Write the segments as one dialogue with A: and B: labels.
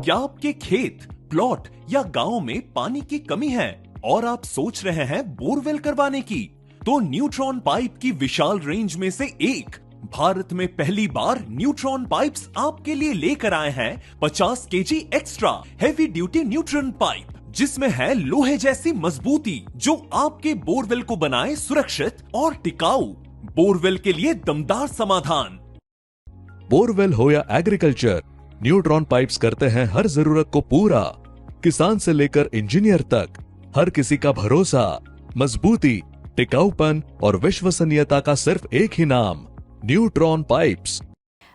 A: क्या आपके खेत, प्लॉट या गांव में पानी की कमी है और आप सोच रहे हैं बोरवेल करवाने की? तो न्यूट्रॉन पाइप की विशाल रेंज में से एक भारत में पहली बार न्यूट्रॉन पाइप्स आपके लिए लेकर आए हैं 50 KG extra heavy duty neutron pipe, जिसमें है लोहे जैसी मजबूती जो आपके बोरवेल को बनाए सुरक्षित और टिकाऊ। बोरवेल के लिए दमदार समाधान।
B: बोरवेल हो या एग्रीकल्चर, न्यूट्रॉन पाइप्स करते हैं हर जरूरत को पूरा। किसान से लेकर इंजीनियर तक हर किसी का भरोसा, मजबूती, टिकाऊपन और विश्वसनीयता का सिर्फ एक ही नाम, न्यूट्रॉन पाइप्स।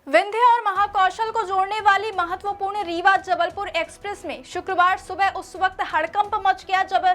C: विंध्य और महाकौशल को जोड़ने वाली महत्वपूर्ण रीवा जबलपुर एक्सप्रेस में शुक्रवार सुबह उस वक्त हड़कंप मच गया जब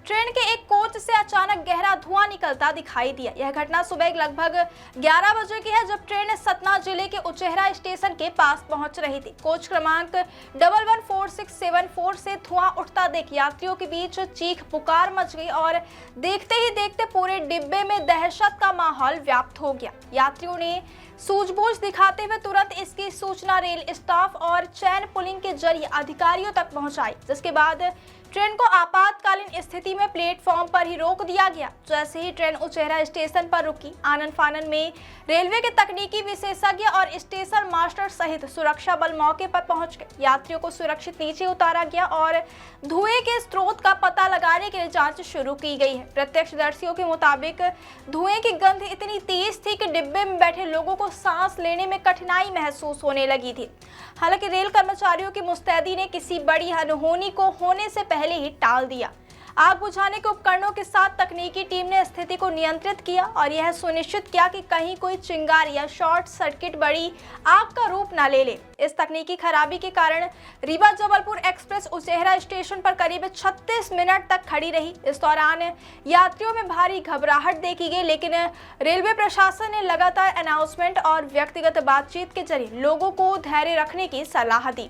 C: ट्रेन के एक कोच से अचानक गहरा धुआं निकलता दिखाई दिया। यह घटना सुबह लगभग 11 बजे की है जब ट्रेन सतना जिले के उचेहरा स्टेशन के पास पहुंच रही थी। कोच क्रमांक 114674 से धुआं उठता देख यात्रियों के बीच चीख पुकार मच गई और देखते ही देखते पूरे डिब्बे में दहशत का माहौल व्याप्त हो गया। यात्रियों ने सूझबूझ दिखाते हुए तुरंत इसकी सूचना रेल स्टाफ और चैन पुलिंग के जरिए अधिकारियों तक पहुंचाई, जिसके बाद ट्रेन को आपातकालीन स्थिति में प्लेटफॉर्म पर ही रोक दिया गया। जैसे ही ट्रेन उचेहरा स्टेशन पर रुकी, आनन फानन में रेलवे के तकनीकी विशेषज्ञ और स्टेशन मास्टर सहित सुरक्षा बल मौके पर पहुंच गए। यात्रियों को सुरक्षित नीचे उतारा गया और धुएं के स्रोत का पता लगाने के लिए जांच शुरू की गई है। प्रत्यक्षदर्शियों के मुताबिक धुएं की गंध इतनी तेज थी कि डिब्बे में बैठे लोगों को सांस लेने में कठिनाई महसूस होने लगी थी। हालांकि रेल कर्मचारियों की मुस्तैदी ने किसी बड़ी अनहोनी को होने से पहले ही टाल दिया। आग बुझाने के उपकरणों के साथ तकनीकी टीम ने स्थिति को नियंत्रित किया और यह सुनिश्चित किया कि कहीं कोई चिंगारी या शॉर्ट सर्किट बड़ी आग का रूप न ले ले। इस तकनीकी खराबी के कारण रीवा जबलपुर एक्सप्रेस उचेहरा स्टेशन पर करीब 36 मिनट तक खड़ी रही। इस दौरान यात्रियों में भारी घबराहट देखी गई, लेकिन रेलवे प्रशासन ने लगातार अनाउंसमेंट और व्यक्तिगत बातचीत के जरिए लोगों को धैर्य रखने की सलाह दी।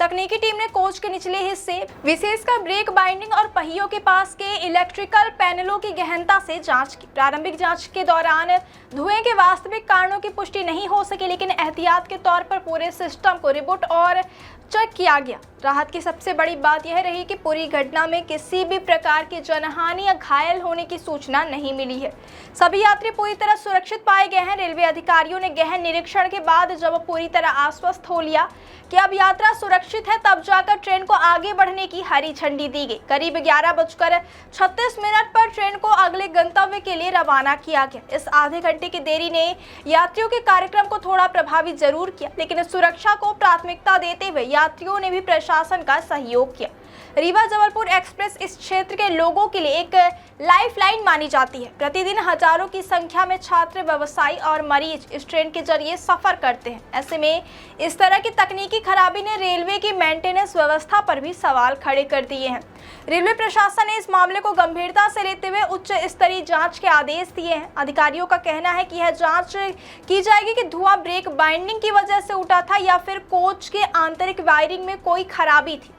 C: तकनीकी टीम ने कोच के निचले हिस्से, विशेषकर ब्रेक बाइंडिंग और पहियों के पास के इलेक्ट्रिकल पैनलों की गहनता से जांच की। प्रारंभिक जांच के दौरान धुएं के वास्तविक कारणों की पुष्टि नहीं हो सकी, लेकिन एहतियात के तौर पर पूरे सिस्टम को रिबूट और चेक किया गया। राहत की सबसे बड़ी बात यह रही कि पूरी घटना में किसी भी प्रकार की जनहानि या घायल होने की सूचना नहीं मिली है। सभी यात्री पूरी तरह सुरक्षित पाए गए हैं। रेलवे अधिकारियों ने गहन निरीक्षण के बाद जब पूरी तरह आश्वस्त हो लिया कि अब यात्रा सुरक्षित है, तब जाकर ट्रेन को आगे बढ़ने की हरी झंडी दी गई। करीब 11:36 पर ट्रेन को अगले गंतव्य के लिए रवाना किया गया। इस आधे घंटे की देरी ने यात्रियों के कार्यक्रम को थोड़ा प्रभावित जरूर किया, लेकिन सुरक्षा को प्राथमिकता देते हुए यात्रियों ने भी प्रशासन का सहयोग किया। रीवा जबलपुर एक्सप्रेस इस क्षेत्र के लोगों के लिए एक लाइफलाइन मानी जाती है। प्रतिदिन हजारों की संख्या में छात्र, व्यवसायी और मरीज इस ट्रेन के जरिए सफर करते हैं। ऐसे में इस तरह की तकनीकी खराबी ने रेलवे की मेंटेनेंस व्यवस्था पर भी सवाल खड़े कर दिए हैं। रेलवे प्रशासन ने इस मामले को गंभीरता से लेते हुए उच्च स्तरीय जांच के आदेश दिए हैं। अधिकारियों का कहना है कि यह जांच की जाएगी कि धुआं ब्रेक बाइंडिंग की वजह से उठा था या फिर कोच के आंतरिक वायरिंग में कोई खराबी थी।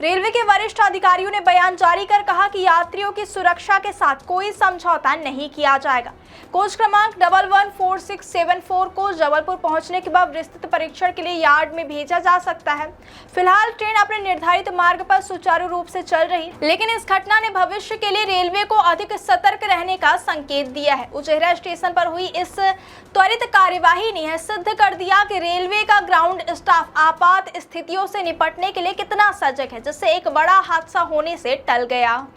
C: रेलवे के वरिष्ठ अधिकारियों ने बयान जारी कर कहा कि यात्रियों की सुरक्षा के साथ कोई समझौता नहीं किया जाएगा। कोच क्रमांक 114674 को जबलपुर पहुंचने के बाद विस्तृत परीक्षण के लिए यार्ड में भेजा जा सकता है। फिलहाल ट्रेन अपने निर्धारित मार्ग पर सुचारू रूप से चल रही, लेकिन इस घटना ने भविष्य के लिए रेलवे को अधिक सतर्क रहने का संकेत दिया है। उचेहरा स्टेशन पर हुई इस त्वरित कार्यवाही ने यह सिद्ध कर दिया कि रेलवे का ग्राउंड स्टाफ आपात स्थितियों से निपटने के लिए कितना सजग है, जिससे एक बड़ा हादसा होने से टल गया।